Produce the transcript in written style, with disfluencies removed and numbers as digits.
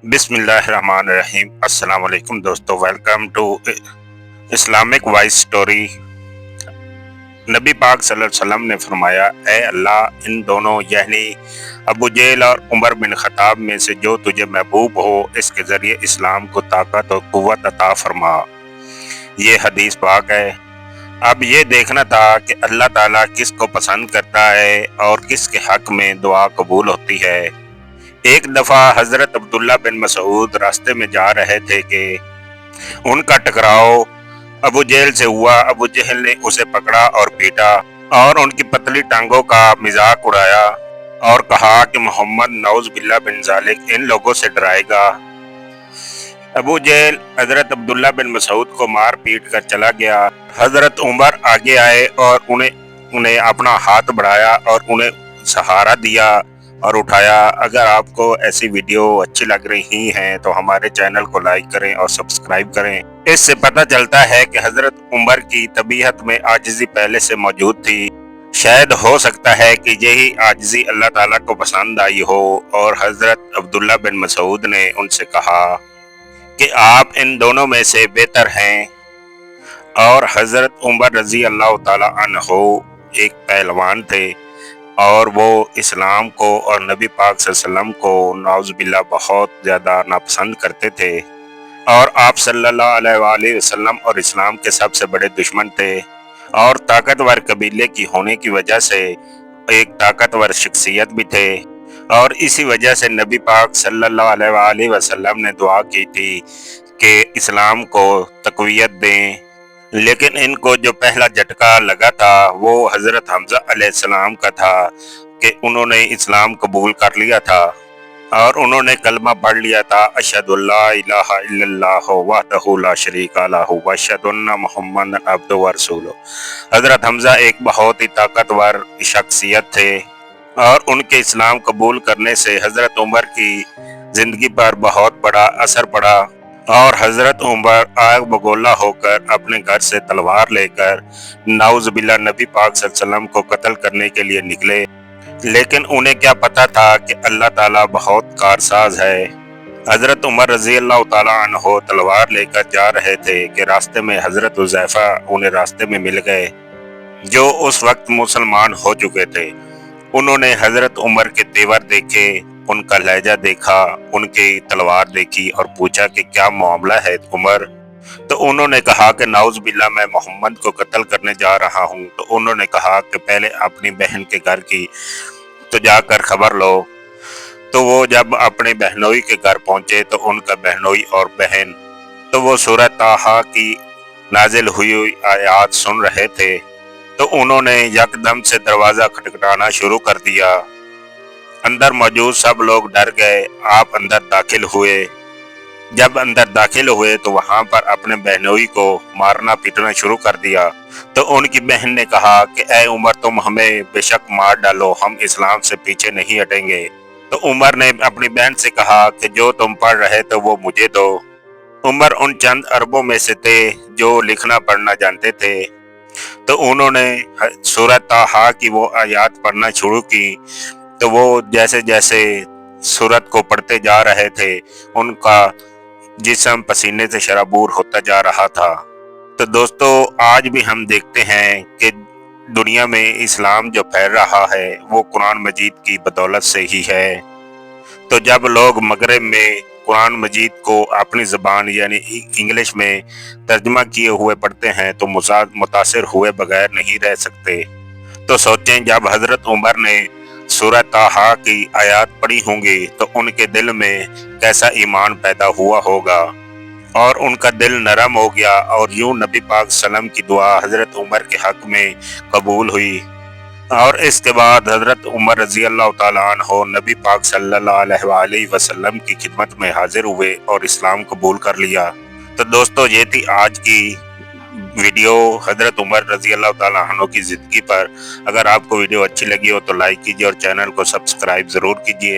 बिस्मिल्लाहिर्रहमानिर्रहीम। अस्सलाम वालेकुम दोस्तों, welcome to Islamic voice story. नबी पाक सल्लल्लाहु अलैहि वसल्लम ने फरमाया, ए अल्लाह, इन दोनों यानी अबू जेहल और उमर बिन खत्ताब में से जो तुझे महबूब हो, इसके ज़रिए इस्लाम को ताकत और कुव्वत अता फरमा। ये हदीस पाक है। अब ये देखना था कि अल्लाह ताला किसको पसंद करता है और किसके हक में दुआ कबूल होती है। एक दफ़ा हज़रत अब्दुल्ला बिन मसूद रास्ते में जा रहे थे कि उनका टकराव अबू जेहल से हुआ। अबू जेहल ने उसे पकड़ा और पीटा और उनकी पतली टांगों का मजाक उड़ाया और कहा कि मोहम्मद नौज बिल्ला बिन जालिक इन लोगों से डराएगा। अबू जेहल हजरत अब्दुल्ला बिन मसूद को मार पीट कर चला गया। हजरत उमर आगे आए और उन्हें अपना हाथ बढ़ाया और उन्हें सहारा दिया और उठाया। अगर आपको ऐसी वीडियो अच्छी लग रही हैं तो हमारे चैनल को लाइक करें और सब्सक्राइब करें। इससे पता चलता है कि हजरत उमर की तबीयत में आजिज़ी पहले से मौजूद थी। शायद हो सकता है कि यही आजिज़ी अल्लाह ताला को पसंद आई हो और हजरत अब्दुल्ला बिन मसूद ने उनसे कहा कि आप इन दोनों में से बेहतर हैं। और हजरत उमर रजी अल्लाह ताला अन्हो एक पहलवान थे और वो इस्लाम को और नबी पाक सल्लल्लाहु अलैहि वसल्लम को नाउज़ुबिल्लाह बहुत ज़्यादा नापसंद करते थे और आप सल्लल्लाहु अलैहि वसल्लम और इस्लाम के सबसे बड़े दुश्मन थे और ताकतवर कबीले की होने की वजह से एक ताकतवर शख्सियत भी थे। और इसी वजह से नबी पाक सल्लल्लाहु अलैहि वसल्लम ने दुआ की थी कि इस्लाम को तक़वियत दें। लेकिन इनको जो पहला झटका लगा था वो हज़रत हमज़ा अलैहिस्सलाम का था कि उन्होंने इस्लाम कबूल कर लिया था और उन्होंने कलमा पढ़ लिया था, अशहदु अल्ला इलाहा इल्लल्लाह वहदहु ला शरीका लहु व अशहदु अन्ना मुहम्मदन अब्दुहु व रसूलुहु। हज़रत हमज़ा एक बहुत ही ताकतवर शख्सियत थे और उनके इस्लाम कबूल करने से हज़रत उमर की ज़िंदगी पर बहुत बड़ा असर पड़ा और हज़रत उमर आग बगोला होकर अपने घर से तलवार लेकर नाउज़ुबिल्लाह नबी पाक सल्लल्लाहु अलैहि वसल्लम को कत्ल करने के लिए निकले। लेकिन उन्हें क्या पता था कि अल्लाह ताला बहुत कारसाज है। हज़रत उमर रज़ी अल्लाह ताला अन्हो तलवार लेकर जा रहे थे कि रास्ते में हज़रत हुज़ैफा उन्हें रास्ते में मिल गए, जो उस वक्त मुसलमान हो चुके थे। उन्होंने हज़रत उमर के तेवर देखे, उनका लहजा देखा, उनकी तलवार देखी और पूछा कि क्या मामला है उमर। तो उन्होंने कहा कि नाउज़ बिल्ला मैं मोहम्मद को कत्ल करने जा रहा हूँ। तो उन्होंने कहा कि पहले अपनी बहन के घर की तो जाकर खबर लो। तो वो जब अपने बहनोई के घर पहुंचे तो उनका बहनोई और बहन तो वो सूरह ताहा की नाजिल हुई आयात सुन रहे थे। तो उन्होंने यकदम से दरवाज़ा खटखटाना शुरू कर दिया। अंदर मौजूद सब लोग डर गए। आप अंदर दाखिल हुए। जब अंदर दाखिल हुए तो वहां पर अपने बहनोई को मारना पीटना शुरू कर दिया। तो उनकी बहन ने कहा कि ए उमर, तुम हमें बेशक मार डालो, हम इस्लाम से पीछे नहीं हटेंगे। तो उमर ने अपनी बहन से कहा कि जो तुम पढ़ रहे थे वो मुझे दो। उमर उन चंद अरबों में से थे जो लिखना पढ़ना जानते थे। तो उन्होंने सूरह ताहा की वो आयात पढ़ना शुरू की। तो वो जैसे जैसे सूरत को पढ़ते जा रहे थे उनका जिस्म पसीने से शराबूर होता जा रहा था। तो दोस्तों, आज भी हम देखते हैं कि दुनिया में इस्लाम जो फैल रहा है वो कुरान मजीद की बदौलत से ही है। तो जब लोग मगरिब में कुरान मजीद को अपनी ज़बान यानी इंग्लिश में तर्जमा किए हुए पढ़ते हैं तो मुतासिर हुए बगैर नहीं रह सकते। तो सोचें, जब हज़रत उमर ने सूरह ताहा की आयत पढ़ी होंगी तो उनके दिल में कैसा ईमान पैदा हुआ होगा और उनका दिल नरम हो गया और यूं नबी पाक सल्लम की दुआ हज़रत उमर के हक में कबूल हुई। और इसके बाद हज़रत उमर रज़ी अल्लाह ताला अन्हो नबी पाक सल्लल्लाहु अलैहि वसल्लम की खिदमत में हाजिर हुए और इस्लाम कबूल कर लिया। तो दोस्तों, ये थी आज की वीडियो हज़रत उमर रज़ी अल्लाह ताला अन्हो की ज़िंदगी पर। अगर आपको वीडियो अच्छी लगी हो तो लाइक कीजिए और चैनल को सब्सक्राइब ज़रूर कीजिए।